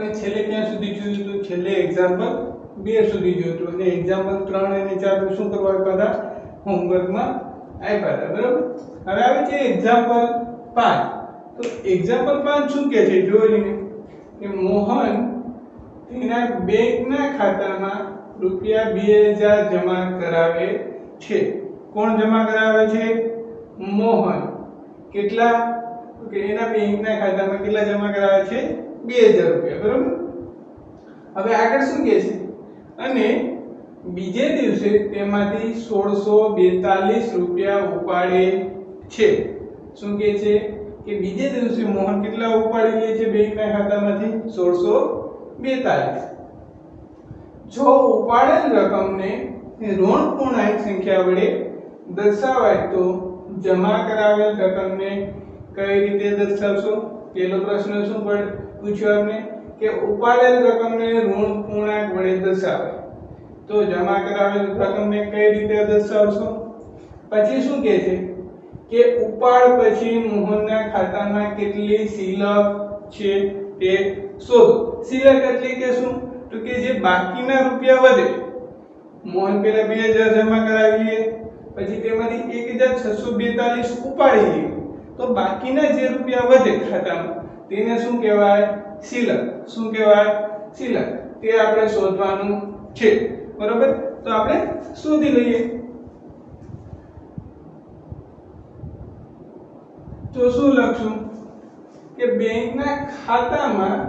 આપણે છેલ્લે ક્યાં સુધી જોયું હતું? છેલ્લે એક્ઝામ્પલ 2 સુધી જોયું હતું અને એક્ઝામ્પલ 3 અને 4 શું કરવા આપ્યા હતા? હોમવર્કમાં આપ્યા હતા, બરાબર? હવે આવે છે એક્ઝામ્પલ 5. તો એક્ઝામ્પલ 5 શું કહે છે? જોઈને કે મોહન તેના બેંકના ખાતામાં રૂપિયા 2000 જમા કરાવે છે. કોણ જમા કરાવે છે? મોહન. કેટલા? તો કે એના બેંકના ખાતામાં કેટલા જમા કરાવે છે? 2000 રૂપિયા, બરાબર? હવે આગળ શું કહે છે? અને બીજે દિવસે તેમાંથી 1642 રૂપિયા ઉપાડે છે. શું કહે છે? કે બીજે દિવસે મોહન કેટલા ઉપાડી લે છે બેંકના ખાતામાંથી? 1642. જો ઉપાડેલ રકમને ઋણ પૂર્ણાંક સંખ્યા વડે દર્શાવાય તો જમા કરાવેલ રકમને કઈ રીતે દર્શાવશો? પહેલો પ્રશ્ન શું પૂછ્યો આપણે? કે ઉપાડેલ રકમને ઋણ પૂર્ણાંક વડે દર્શાવાય તો જમા કરાવેલ રકમને કઈ રીતે દર્શાવશો? પછી શું કહે છે? કે ઉપાડ પછી મોહનના ખાતામાં કેટલી શિલક છે તે શોધો. શિલક એટલે કે શું? તો કે જે બાકીના રૂપિયા વધે. મોહન પહેલા 2000 જમા કરાવી લે, પછી તેમાંથી 1642 ઉપાડી લે, તો બાકીના જે રૂપિયા વધે ખાતામાં તેને શું કહેવાય? શિલક. શું કહેવાય? શિલક. તે આપણે શોધવાનું છે, બરોબર? તો આપણે શોધી લઈએ. તો શું લખશું? કે બેંકના ખાતામાં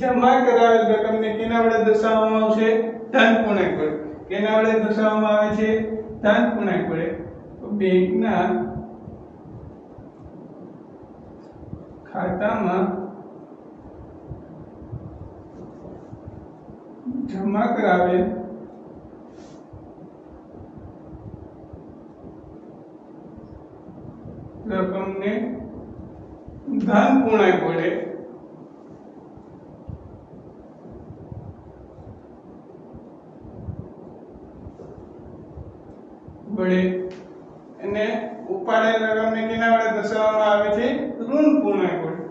જમા કરાવેલ રકમને કેના વડે દર્શાવવામાં આવશે? ધન પૂર્ણાંક વડે. કેના વડે દર્શાવવામાં આવે છે? ધન પૂર્ણાંક વડે. તો બેંકના ખાતામાં જમા કરાવેલ રકમને ધન પૂર્ણાંક વડે અને ઉપાડેલ રકમને કેના વડે દર્શાવવામાં આવે છે? ઋણ પૂર્ણાંક વડે.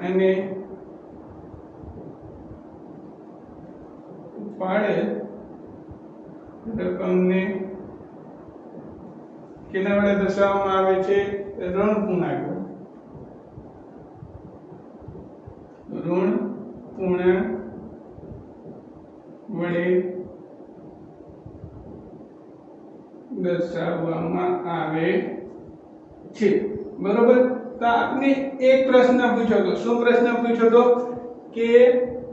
અને ઉપાડેલ રકમને કેના વડે દર્શાવવામાં આવે છે? ઋણ પૂર્ણાંક વડે. ઋણ પૂર્ણાંક વડે દર્શાવવામાં આવે છે, બરોબર? તો આપને એક પ્રશ્ન પૂછ્યો તો. શું પ્રશ્ન પૂછ્યો તો? કે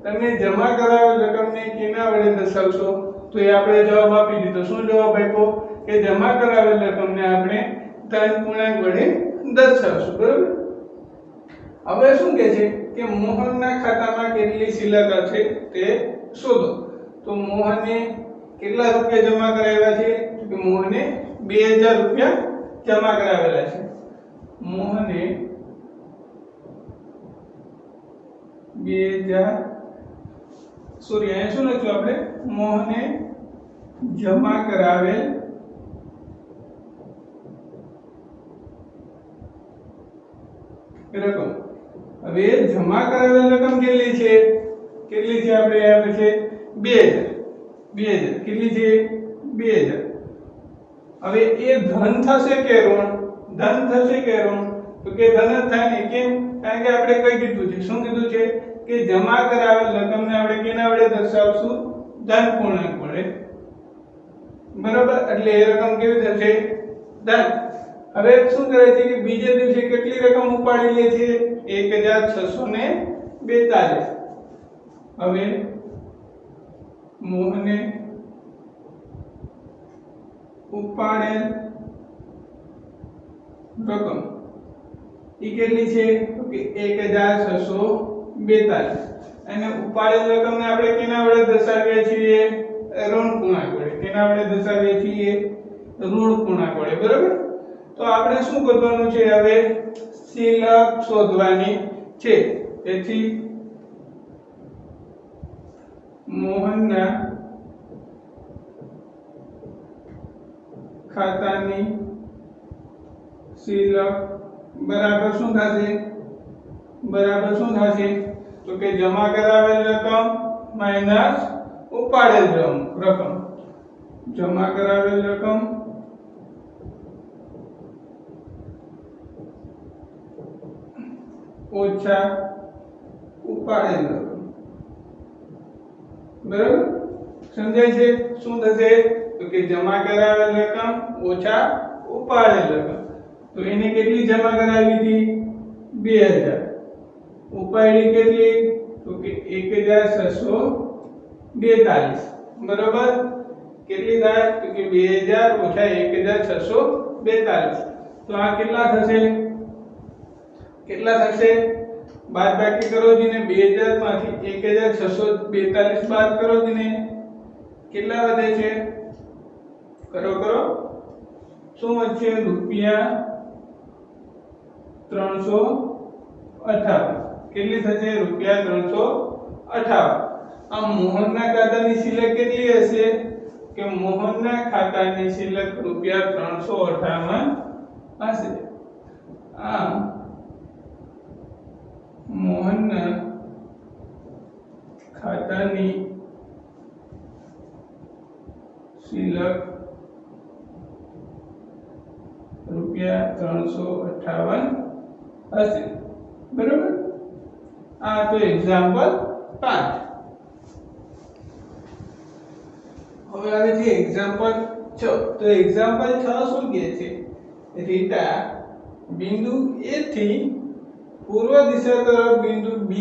તમે જમા કરાવેલ રકમને કેના વડે દર્શાવશો? તો એ આપણે જવાબ આપી દીધો. શું જવાબ આપ્યો? કે જમા કરાવેલ રકમને આપણે ધન પૂર્ણાંક વડે દર્શાવશું, બરોબર? હવે શું કહે છે? કે મોહનના ખાતામાં કેટલી શિલક છે તે શોધો. તો મોહને કેટલા રૂપિયા જમા કરાવ્યા છે? કે મોહને 2000 રૂપિયા જમા કરાવેલા છે. મોહને 2000 સોરી અહીંયા શું લખ્યું આપણે? મોહને જમા કરાવેલ રકમ. હવે જમા કરાવેલ રકમ કેટલી છે? કેટલી છે? આપણે આપે છે 2000. 2000 કેટલી છે? 2000. હવે એ ધન થશે કે ઋણ? ધન થશે કે ઋણ? તો કે ધન જ થાય ને. કેમ? કારણ કે આપણે કઈ કીધું છે? શું કીધું છે? કે જમા કરાવેલ રકમને આપણે કેના વડે દર્શાવશું? ધન પૂર્ણાંક વડે, બરાબર? એટલે એ રકમ કેવી થશે? ધન. હવે શું કરે છે? કે બીજે દિવસે કેટલી રકમ ઉપાડી લે છે? 1642. હવે મોહને ઉપાડેલ રકમ એ કેટલી છે? તો કે 1642. અને ઉપાડેલ રકમને આપણે કેના વડે દર્શાવીએ છીએ? ઋણ પૂર્ણાંક વડે. કેના વડે દર્શાવીએ છીએ? ઋણ પૂર્ણાંક વડે, બરાબર? તો આપણે શું કરવાનું છે? હવે શિલક શોધવાની છે. તેથી મોહનના ખાતાની શિલક બરાબર શું થશે? બરાબર શું થશે? તો કે જમા કરાવેલ રકમ માઈનસ ઉપાડેલ રકમ, જમા કરાવેલ રકમ ઓછા ઉપાડેલ રકમ, બરાબર? સમજાય છે? શું થશે? તો કે જમા કરાવેલ રકમ ઓછા ઉપાડેલ રકમ. તો એને કેટલી જમા કરાવી હતી? 2000. ઉપાડી કેટલી? તો કે 1642. બરાબર? કેટલી થાય? તો કે 2000 ઓછા 1642. તો આ કેટલા થશે? કેટલા થશે? બાદબાકી કરો જીને 2000 માંથી 1642 બાદ કરો જીને કેટલા વધે છે? કરો કરો. શું વધશે? રૂપિયા 358. કેટલી થશે? રૂપિયા 358. આ મોહનના ખાતાની શિલ્લક કેટલી હશે? કે મોહનના ખાતાની શિલ્લક રૂપિયા 358 હશે. આ મોહનના ખાતાની શિલ્લક રૂપિયા 358 હશે. બરાબર? આ તો એક્ઝામ્પલ 5. હવે આવે છે એક્ઝામ્પલ 6. તો એક્ઝામ્પલ 6 શું કહે છે? રીટા બિંદુ A થી પૂર્વ દિશા તરફ બિંદુ B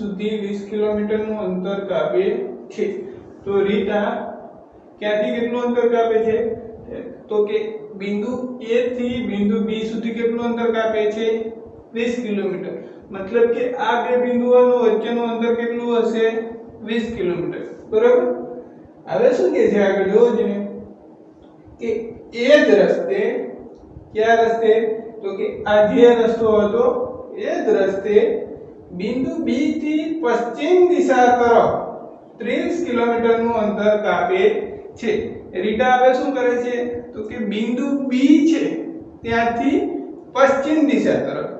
સુધી 20 કિલોમીટરનું અંતર કાપે છે. તો રીટા ક્યાંથી કેટલું અંતર કાપે છે? તો કે બિંદુ A થી બિંદુ B સુધી કેટલું અંતર કાપે છે? 20 કિલોમીટર. મતલબ કે આ બે બિંદુઓનું વચ્ચેનું અંતર કેટલું હશે? 20 કિલોમીટર. બરાબર? હવે શું કહે છે આગળ જોજો ને કે એ જ રસ્તે, કયા રસ્તે? તો કે આ જે રસ્તો હતો એ જ રસ્તે બિંદુ B થી પશ્ચિમ દિશા તરફ 30 કિલોમીટરનું અંતર કાપે છે. રીટા હવે શું કરે છે? તો કે બિંદુ B છે ત્યાંથી પશ્ચિમ દિશા તરફ,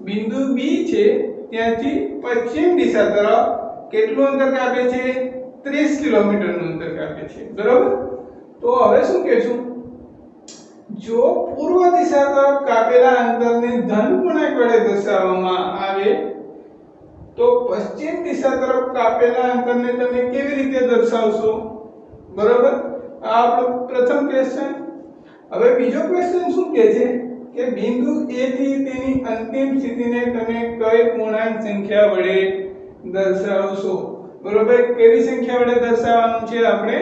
બિંદુ B છે ત્યાંથી પશ્ચિમ દિશા તરફ કેટલું અંતર કાપે છે? 30 કિલોમીટરનું અંતર કાપે છે. બરાબર? તો હવે શું કહેશું? જો પૂર્વ દિશા તરફ કાપેલા અંતરને ધન પૂર્ણાંક વડે દર્શાવવામાં આવે તો પશ્ચિમ દિશા તરફ કાપેલા અંતરને તમે કેવી રીતે દર્શાવશો? બરાબર? આ આપણો પ્રથમ ક્વેશ્ચન. હવે બીજો ક્વેશ્ચન શું કહે છે કે બિંદુ A થી તેની અંતિમ સ્થિતિને તમે કઈ પૂર્ણાંક સંખ્યા વડે દર્શાવશો? બરાબર? કેવી સંખ્યા વડે દર્શાવવાનું છે આપણે?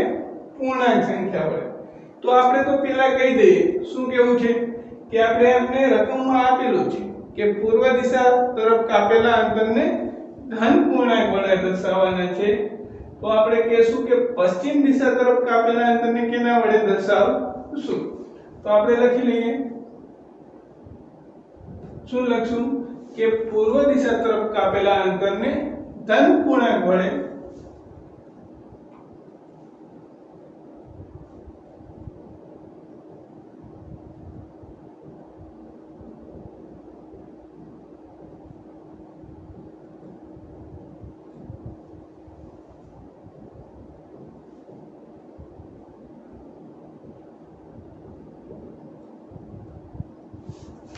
પૂર્ણાંક સંખ્યા વડે. તો આપણે તો પેલા કહી દઈએ. શું કહેવું છે? કે આપણે રકમમાં આપેલું છે કે પૂર્વ દિશા તરફ કાપેલા અંતરને ધન પૂર્ણાંક વડે દર્શાવવાના છે. તો આપણે કહેશું કે પશ્ચિમ દિશા તરફ કાપેલા અંતરને કેના વડે દર્શાવશું? તો આપણે લખી લઈએ. શું લખશું? કે પૂર્વ દિશા તરફ કાપેલા અંતરને ધન પૂર્ણાંક વડે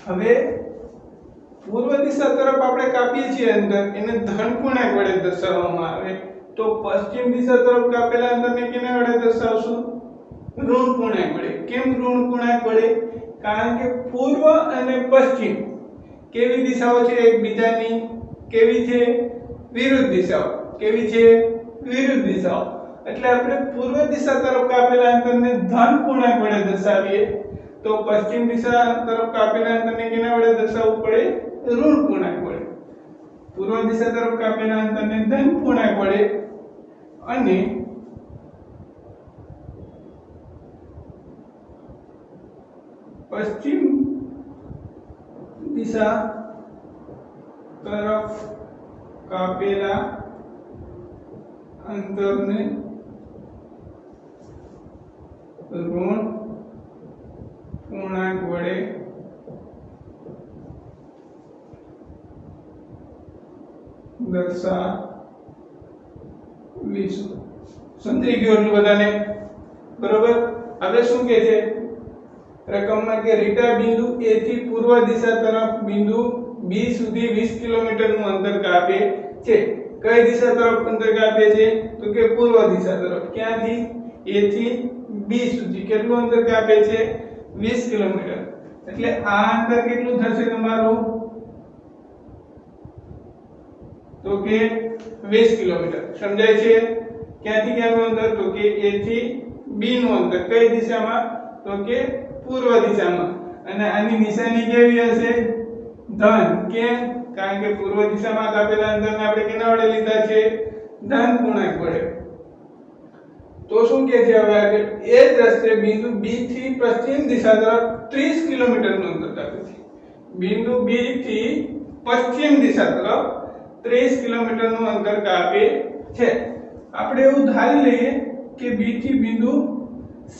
હવે પૂર્વ દિશા તરફ આપણે કાપીએ છીએ અંતર, એને ધન પૂર્ણાંક વડે દર્શાવવામાં આવે તો પશ્ચિમ દિશા તરફ કાપેલા અંતરને કેના વડે દર્શાવશું? ઋણ પૂર્ણાંક વડે. કેમ ઋણ પૂર્ણાંક વડે? કારણ કે પૂર્વ અને પશ્ચિમ કેવી દિશાઓ છે એકબીજાની? કેવી છે? વિરુદ્ધ દિશાઓ. કેવી છે? વિરુદ્ધ દિશાઓ. એટલે આપણે પૂર્વ દિશા તરફ કાપેલા અંતરને ધન પૂર્ણાંક વડે દર્શાવીએ તો પશ્ચિમ દિશા તરફ કાપેલા અંતરને કેના વડે દર્શાવવું પડે? ઋણ પૂર્ણાંક વડે. પૂર્વ દિશા તરફ કાપેલા અંતરને ધન પૂર્ણાંક વડે અને પશ્ચિમ દિશા તરફ કાપેલા અંતરને ઋણ પૂર્ણાંક વડે દર્શાવીશું. સમજી ગયો એટલું બધાને? બરોબર. હવે શું કહે છે રકમમાં કે રીટા બિંદુ A થી પૂર્વ દિશા તરફ બિંદુ B સુધી 20 કિલોમીટરનું અંતર કાપે છે. કઈ દિશા તરફ અંતર કાપે છે? તો કે પૂર્વ દિશા તરફ. ક્યાંથી? A થી B સુધી કેટલું અંતર કાપે છે? 20 કિલોમીટર. એટલે આ અંતર કેટલું થશે તમારું? તો કે 20 કિલોમીટર. સમજાય છે? ક્યાંથી ક્યાંનું અંતર? તો કે A થી B નું અંતર. કઈ દિશામાં? તો કે પૂર્વ દિશામાં. અને આની નિશાની કેવી હશે? ધન. કેમ? કારણ કે પૂર્વ દિશામાં કાપેલા અંતરને આપણે કેના વડે લીધા છે? ધન પૂર્ણાંક વડે. તો શું કહે છે હવે આગળ? એ જ રસ્તે બિંદુ B થી પશ્ચિમ દિશા તરફ 30 કિલોમીટરનું અંતર કાપે છે. બિંદુ B થી પશ્ચિમ દિશા તરફ 30 કિલોમીટરનું અંતર કાપે છે. આપણે એવું ધારી લઈએ કે B થી બિંદુ C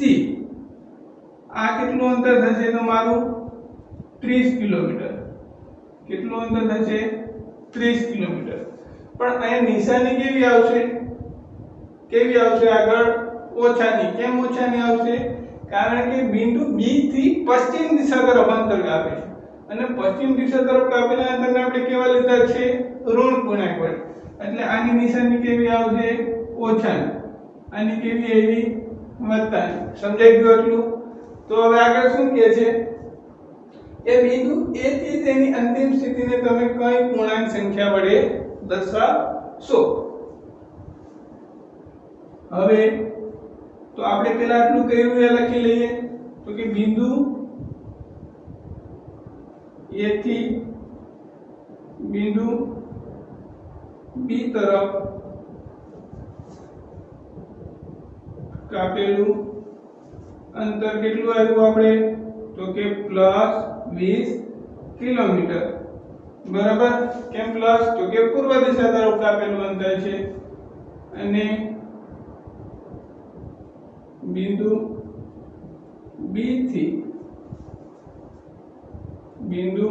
આ કેટલું અંતર થશે તમારું? 30 કિલોમીટર. કેટલું અંતર થશે? 30 કિલોમીટર. પણ અહીં નિશાની કેવી આવશે? કેવી આવશે આગળ? ઓછાની. કેમ ઓછાની આવશે? કારણ કે બિંદુ B થી પશ્ચિમ દિશા તરફ અંતર કાપે છે અને પશ્ચિમ દિશા તરફ કાપેલા અંતરને આપણે કેવા લીધા છે? ઋણ પૂર્ણાંક વડે. એટલે આની નિશાની કેવી આવશે? ઓછાની. આની કેવી આવી? વત્તાની. સમજાઈ ગયું એટલું? તો હવે આગળ શું કહે છે? એ બિંદુ A થી તેની અંતિમ સ્થિતિને તમે કઈ પૂર્ણાંક સંખ્યા વડે દર્શાવશો? હવે તો આપણે પહેલા આટલું કર્યું એ લખી લઈએ. તો કે બિંદુ A થી બિંદુ B તરફ કાપેલું અંતર કેટલું આવ્યું આપણે? તો કે +20 કિલોમીટર. બરાબર. કેમ પ્લસ? તો કે પૂર્વ દિશા તરફ કાપેલું અંતર છે અને બિંદુ B થી બિંદુ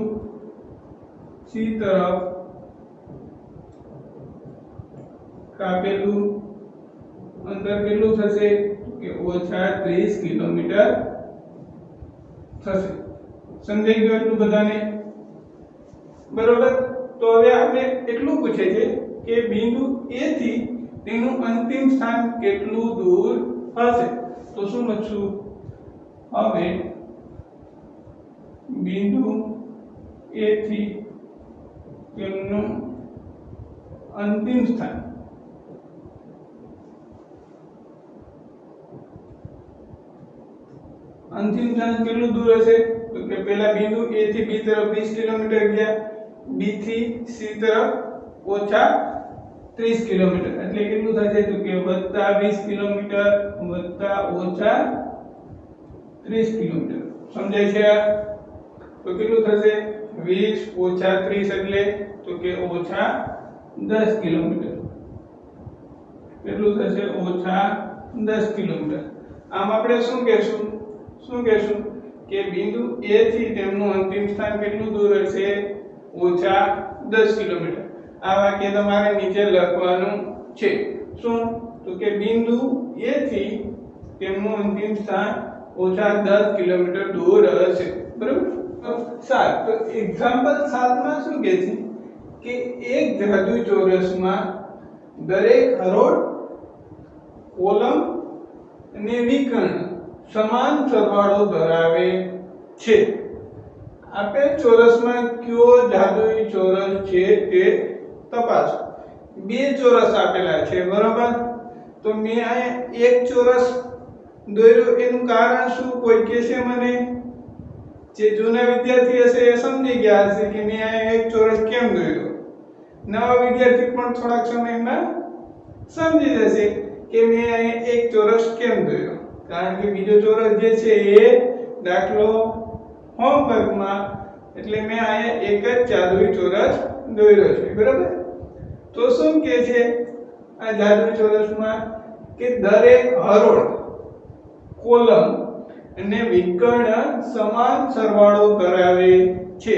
C તરફ કાપેલું અંતર કેટલું થશે? કે -30 કિલોમીટર થશે. સમજાઈ ગયું એટલું બધાને? બરોબર. તો હવે આપણે એટલું પૂછે છે કે બિંદુ A થી તેનું અંતિમ સ્થાન કેટલું દૂર હશે? તો શું લખશું? હવે બિંદુ A થી તેમનું અંતિમ સ્થાન કેટલું દૂર હશે? તો કે પહેલા બિંદુ A થી B તરફ 20 કિલોમીટર ગયા, B થી C તરફ -30 કિલોમીટર. એટલે કેટલું થશે? તો કે +20 કિલોમીટર -30 કિલોમીટર. સમજાય છે? તો કેટલું થશે? 20 - 30 એટલે તો કે -10 કિલોમીટર. કેટલું થશે? -10 કિલોમીટર. આમ આપણે શું કહેશું? કે બિંદુ A થી તેમનું અંતિમ સ્થાન કેટલું દૂર હશે? -10 કિલોમીટર. આ વાક્ય તમારે નીચે લખવાનું છે. શું? તો કે બિંદુ A થી તેમનું અંતિમ સ્થાન -10 કિલોમીટર દૂર હશે. બરાબર. 7. તો એક્ઝામ્પલ 7 માં શું કહે છે કે એક જાદુઈ ચોરસમાં દરેક હરોળ, કોલમ અને વિકર્ણ સમાન સરવાળો ધરાવે છે. આપેલ ચોરસમાં કયો જાદુઈ ચોરસ છે તે તપાસો. બે ચોરસ આપેલા છે. બરોબર. તો મેં આ એક ચોરસ દોર્યો. એનું કારણ શું? કોઈ કહેશે મને? જે જૂના વિદ્યાર્થી હશે એ સમજી ગયા હશે કે મેં આ એક ચોરસ કેમ દોર્યો. નવા વિદ્યાર્થી પણ થોડાક સમયમાં સમજી જશે કે મેં આ એક ચોરસ કેમ દોર્યો. કારણ કે બીજો ચોરસ જે છે એ દાખલો હોમવર્કમાં, એટલે મેં અહીંયા એક જ જાદુઈ ચોરસ દોર્યો છે. બરાબર. તો શું કહે છે આ જાદુઈ ચોરસમાં? કે દરેક હરોળ, કોલમ અને વિકર્ણ સમાન સરવાળો ધરાવે છે.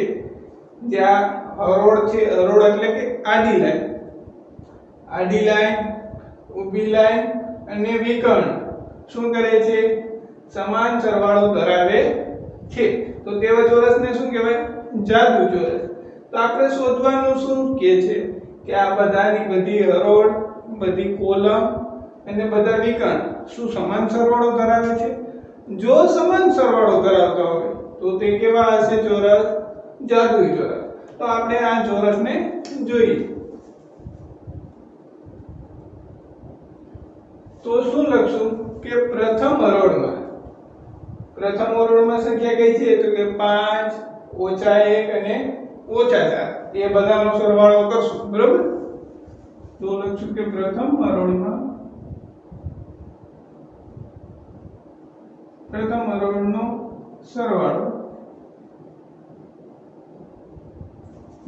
જ્યાં હરોળ છે, હરોળ એટલે કે આડી લાઈન, આડી લાઈન, ઊભી લાઈન અને વિકર્ણ શું કરે છે? સમાન સરવાળો ધરાવે છે. તો તેવા ચોરસને શું કહેવાય? જાદુ ચોરસ. તો આપણે શોધવાનું શું કે છે કે આ બધાની બધી હરોળ, બધી કોલમ અને બધા વિકર્ણ શું સમાન સરવાળો ધરાવે છે? જો સમાન સરવાળો ધરાવતા હોય તો તે કેવા હશે ચોરસ? જાદુઈ ચોરસ. તો આપણે આ ચોરસને જોઈએ. તો શું લખશું કે પ્રથમ હરોળમાં સંખ્યા કઈ છે? તો કે 5 ઓછા 1 અને ઓછા 4 એ બધાનો સરવાળો કરશું. બરોબર? તો લખશું કે પ્રથમ હરોળનો સરવાળો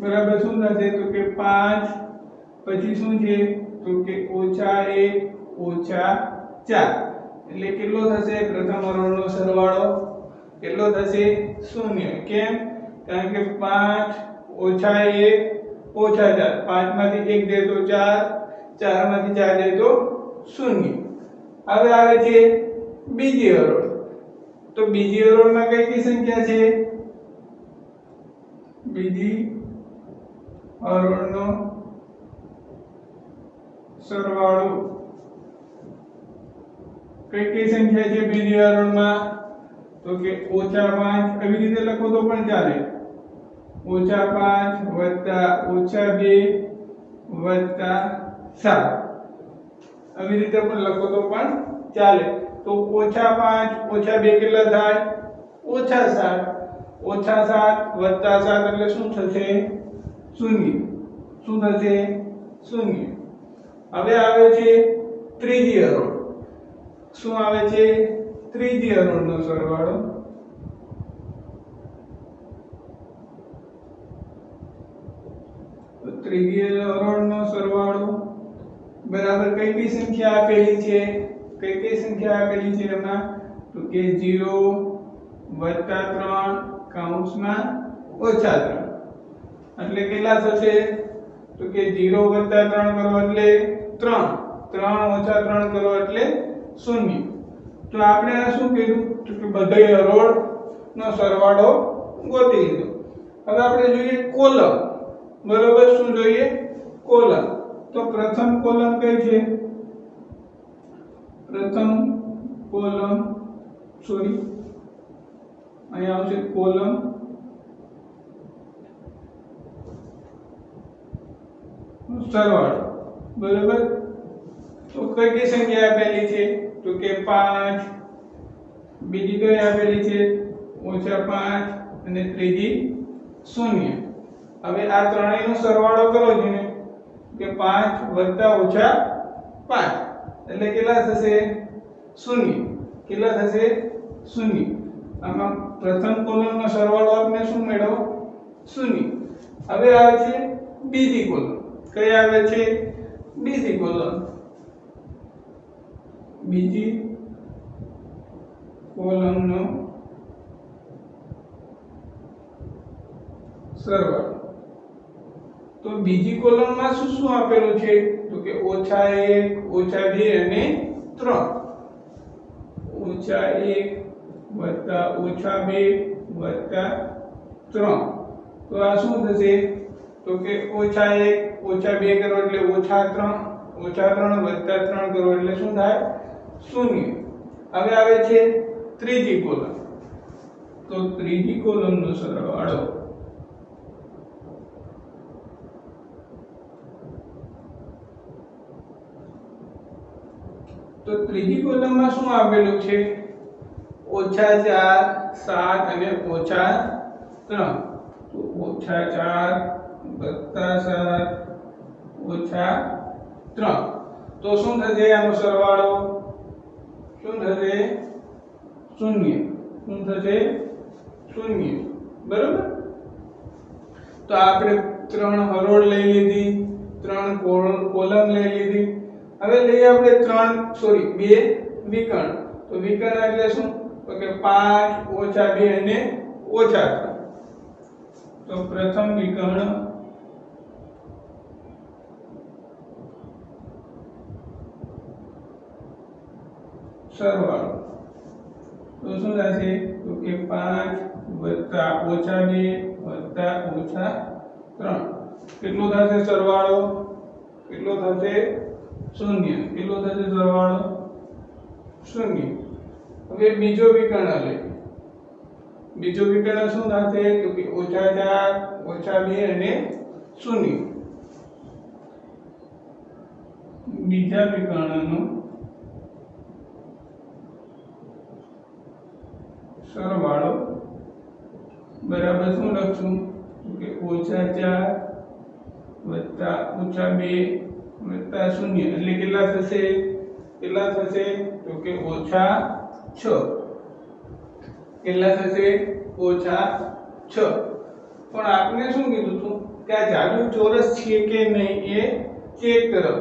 બરાબર શું થશે? તો કે 5 પછી શું છે? તો કે ઓછા 1 ઓછા 4 એટલે કેટલો થશે? પ્રથમ હરોળનો સરવાળો કેટલો થશે? 0. કેમ? કારણ કે 5 ઓછા 1 ઓછા 4, 5 માંથી 1 દે તો 4, 4 માંથી 4 દે તો 0. હવે આવે છે બીજી હરોળ. તો બીજી હરોળમાં કઈ સંખ્યા છે? બીજી હરોળનો સરવાળો કઈ સંખ્યા છે બીજી હરોળમાં? તો કે ઓછા 5. આવી રીતે લખો તો પણ ચાલે. ઓછા 5 વત્તા ઓછા 2 વત્તા 7 આવી રીતે પણ લખો તો પણ ચાલે. તો ઓછા 5 ઓછા 2 કેટલા થાય? ઓછા 7. ઓછા 7 વત્તા 7 એટલે શું થશે? 0. શું થશે? 0. હવે આવે છે ત્રીજી હરોળ. શું આવે છે? ત્રીજી હરોળનો સરવાળો. તો ત્રીજી હરોળનો સરવાળો બરાબર કઈ સંખ્યા આપેલી છે? કઈ સંખ્યા આપેલી છે એમાં? તો કે 0 વત્તા 3 કૌંસમાં ઓછા 3 એટલે કેટલા થશે? તો કે 0 વત્તા 3 કરો એટલે 3, 3 ઓછા 3 કરો એટલે 0. તો આપણે આ શું કર્યું? તો કે બધી હરોળનો સરવાળો ગોતી લીધો. હવે આપણે જોઈએ કોલમ. બરોબર? શું જોઈએ? કોલમ. તો પ્રથમ કોલમ કઈ છે? પ્રથમ કોલમ અહીં આવશે કોલમ સરવાળો. બરોબર? તો કઈ સંખ્યા આપેલી છે? તો કે 5. બીજી કઈ આપેલી છે? ઓછા 5 અને ત્રીજી 0. હવે આ ત્રણેયનો સરવાળો કરો છો ને કે 5 વત્તા ઓછા 5 એટલે કેટલા થશે? 0. કેટલા થશે? 0. આમાં પ્રથમ કોલમનો સરવાળો આપણે શું મેળવો? 0. હવે આવે છે બીજી કોલમ. કઈ આવે છે? બીજી કોલમ. બીજી કોલમનો સરવાળો. તો બીજી કોલમમાં શું શું આપેલું છે? તો કે ઓછા 1 ઓછા 2 અને 3. ઓછા 1 વત્તા ઓછા 2 વત્તા 3. તો આ શું થશે? તો કે ઓછા 1 ઓછા 2 કરો એટલે ઓછા 3, ઓછા 3 વત્તા 3 કરો એટલે શું થાય? 0. હવે આવે છે ત્રીજી કોલમ. તો ત્રીજી કોલમનો સરવાળો તો ત્રીજી કોલમમાં શું આપેલું છે? ઓછા 4 7 અને ઓછા 3. તો ઓછા 4 વત્તા 7 ઓછા 3. તો શું થશે આનો સરવાળો? શું થશે? 0. શું થશે? 0. બરોબર? તો આપણે ત્રણ હરોળ લઈ લીધી, ત્રણ કોલમ લઈ લીધી. હવે લઈએ આપણે બે વિકર્ણ. તો વિકર્ણ એટલે શું? તો કે 5 ઓછા 2 અને ઓછા 3. તો પ્રથમ વિકર્ણ સરવાળો તો શું થશે તો કે 5 વત્તા ઓછા 2 વત્તા ઓછા 3 કેટલો થશે સરવાળો કેટલો થશે 0 કેટલો થશે સરવાળો 0 હવે બીજો વિકર્ણ લે બીજો વિકર્ણ શું થશે તો કે ઓછા 4 ઓછા 2 અને 0 બીજા વિકર્ણનો સરવાળો બરાબર શું લખશું તો કે ઓછા 4 વત્તા ઓછા 2 વત્તા 0 એટલે કેટલા થશે તો કે ઓછા 6 કેટલા થશે ઓછા 6 પણ આપણે શું કીધું હતું કે આ જાડું ચોરસ છે કે નહીં એ ચેક કરો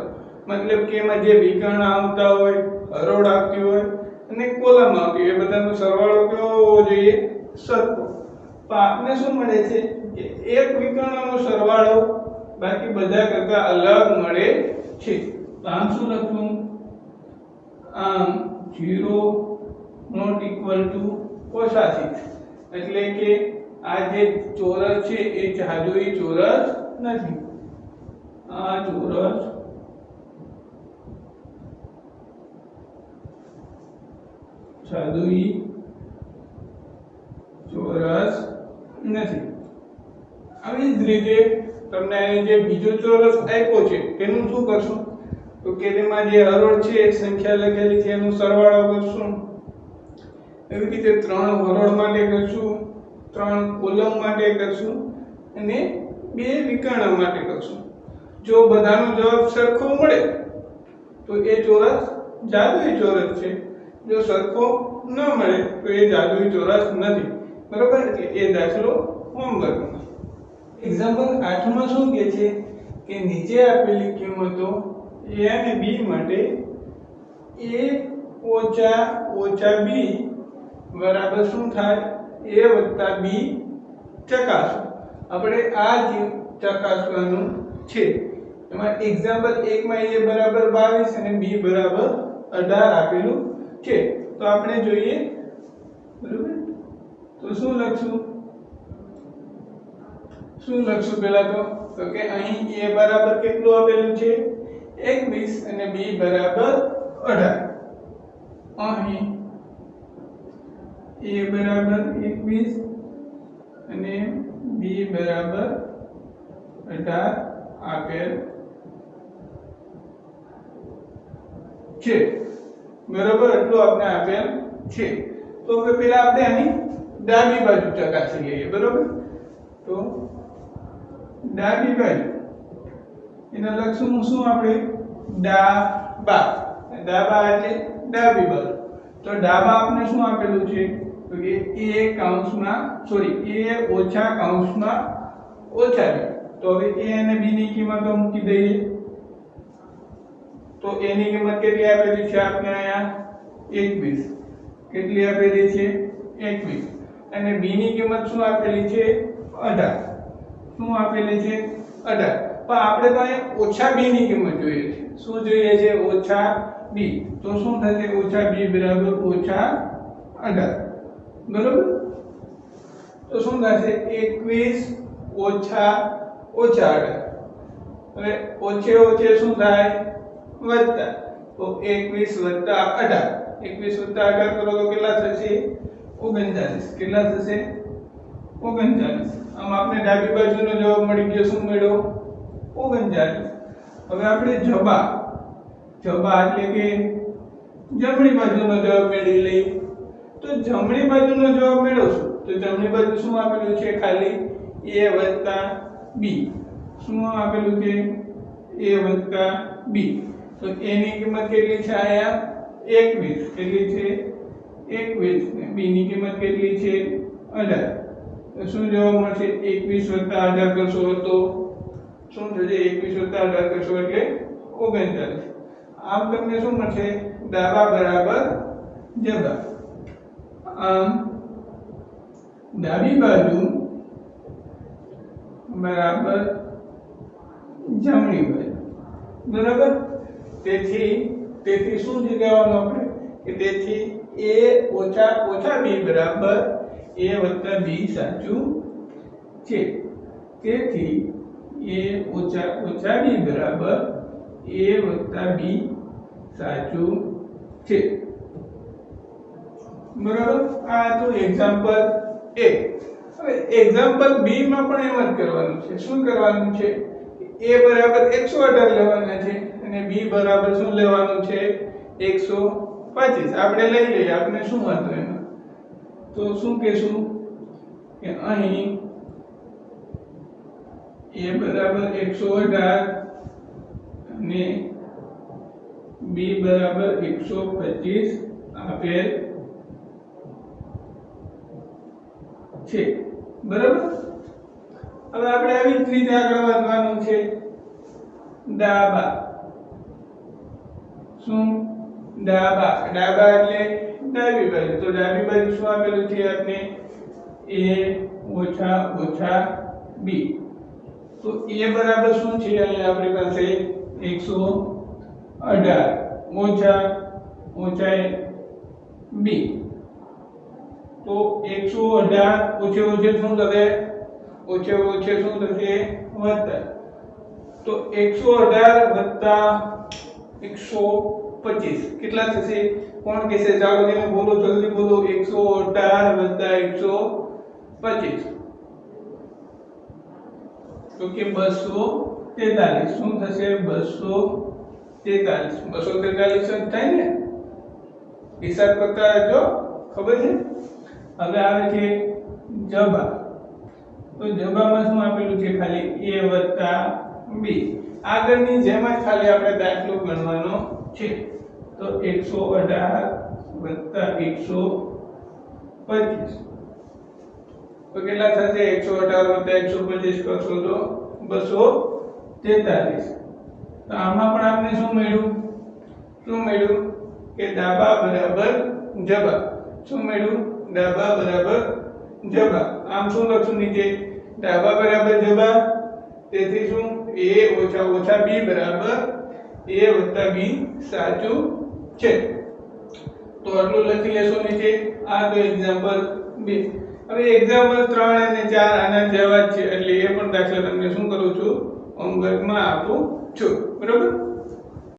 મતલબ કે એમાં જે વિકર્ણ આવતા હોય હરોળ આવતી હોય અને કોલમ આવતી હોય એ બધાનો સરવાળો કેવો હોવો જોઈએ સરખો તો આપને શું મળે છે કે એક વિકર્ણનો સરવાળો બાકી બધા કરતા અલગ મળે છે તો આમ શું લખવું આમ 0 નોટ ઇક્વલ ટુ કોસા 6 એટલે કે આ જે ચોરસ છે એ જાદુઈ ચોરસ નથી આ ચોરસ જાદુઈ ચોરસ નથી આવી જ રીતે તમને અહીં જે બીજો ચોરસ આપ્યો છે તેનું શું કરશું તો કે તેમાં જે હરોળ છે સંખ્યા લખેલી છે એનો સરવાળો કરશું એવી રીતે 3 હરોળ માટે કરશું 3 કોલમ માટે કરશું અને 2 વિકર્ણ માટે કરશું જો બધાનો જવાબ સરખો મળે તો એ ચોરસ જાદુઈ ચોરસ છે જો સરખો ન મળે તો એ જાદુઈ ચોરસ નથી બરોબર એટલે એ દાખલો હોમવર્કમાં એક્ઝામ્પલ 8 માં શું કહે છે કે નીચે આપેલી કિંમતો a અને b માટે a ઓછા b બરાબર શું થાય a વત્તા b ચકાસો આપણે આ જ ચકાસવાનું છે એમાં એક્ઝામ્પલ 1 માં a બરાબર 22 અને b બરાબર 18 આપેલું છે તો આપણે જોઈએ બરાબર તો શું લખશું પહેલા તો કે અહીં a બરાબર કેટલું આપેલું છે 21 અને b બરાબર 18 અહીં a બરાબર 21 અને b બરાબર 18 આપેલ છે બરાબર એટલું આપણે આપેલ છે તો હવે પહેલા આપણે આની ડાબી બાજુ ચકાસી લઈએ બરાબર તો ડાબી બાજુ એના લખશું શું આપણે ડાબા એટલે ડાબી બાજુ તો ડાબા આપણે શું આપેલું છે તો કે a કૌંસમાં a ઓછા કૌંસમાં ઓછા b તો હવે a અને b ની કિંમતો મૂકી દઈએ તો a ની કિંમત કેટલી આપેલી છે આપણે અહીંયા 21 કેટલી આપેલી છે 21 અને b ની કિંમત શું આપેલી છે 18 શું આપેલી છે 18 પણ આપણે તો અહીંયા ઓછા b ની કિંમત જોઈએ છે શું જોઈએ છે ઓછા b તો શું થશે ઓછા b બરાબર ઓછા 18 બરાબર તો શું થશે 21 ઓછા 18 હવે ઓછે શું થાય વત્તા તો 21 વત્તા 18 21 વત્તા 18 કરો તો કેટલા થશે 39 કેટલા થશે 39 આમ આપણે ડાબી બાજુનો જવાબ મળી ગયો શું મળ્યો 39 હવે આપણે જબા એટલે કે જમણી બાજુનો જવાબ મેળવી લઈએ તો જમણી બાજુનો જવાબ મેળવશું તો જમણી બાજુ શું આપેલું છે ખાલી a વત્તા b શું આપેલું છે a વત્તા b તો a ની કિંમત કેટલી છે આયા 21 કેટલી છે 21 ને b ની કિંમત કેટલી છે 18 તો શું જવાબ મળશે 21 + 18 કરશો તો શું થશે 21 + 18 કરશો એટલે 39 આમ તમને શું મળશે ડાબા બરાબર જબા આમ ડાબી બાજુ બરાબર જમણી બાજુ બરાબર તેથી શું કહેવાનું આપણે કે તેથી a ઓછા ઓછા b બરાબર a વત્તા b સાચું છે. તેથી a ઓછા ઓછા b બરાબર a વત્તા b સાચું છે. બરાબર. આ તો એક્ઝામ્પલ a. હવે એક્ઝામ્પલ b માં પણ એમ જ કરવાનું છે. શું કરવાનું છે? a બરાબર 118 લેવાના છે અને b બરાબર શું લેવાનું છે? 125. આપણે લઈ લઈએ, આપણે શું હતું એમાં. તો શું કહેશું કે અહીં a બરાબર 118 અને b બરાબર 125 આપેલ છે. બરાબર. હવે આપણે આવી જ રીતે આગળ વધવાનું છે. ડાબા. શું? ડાબા. ડાબા એટલે ડાબી બાજુ. તો ડાબી બાજુ શું આપેલું છે આપણે? a ઓછા ઓછા b. તો a બરાબર શું છે? અહીંયા આપણી પાસે 118 ઓછા ઓછા b. તો 118 ઓછે ઓછે શું થશે? ઓછે ઓછે શું થશે? વત્તા. તો 118 વત્તા 125 કેટલા થશે? કોણ કહેશે? ચાલો તમે બોલો, જલ્દી બોલો. 118 વત્તા 125 તો કે 243. શું થશે? 243. 243 જ થાય ને? હિસાબ કરતા રહેજો, ખબર છે? હવે આવે છે જબા. તો જબામાં શું આપેલું છે? ખાલી a વત્તા b. આગળની જેમ જ ખાલી આપણે દાખલો ગણવાનો છે. તો 118 વત્તા 125 તો કેટલા થશે? 118 વત્તા 125 કરશો તો 243. તો આમાં પણ આપણે શું મળ્યું? શું મળ્યું? કે ડાબા બરાબર જબા. શું મળ્યું? ડાબા બરાબર જબા. આમ શું લખશું નીચે? ડાબા બરાબર જબા. તેથી શું? a ઓછા ઓછા b બરાબર a વત્તા b સાચું છે. તો આટલું લખી લેશો નીચે. આ તો એક્ઝામ્પલ 2. હવે એક્ઝામ્પલ 3 અને 4 આના જેવા જ છે, એટલે એ પણ દાખલા તમને શું કરું છું? હોમવર્કમાં આપું છું. બરાબર.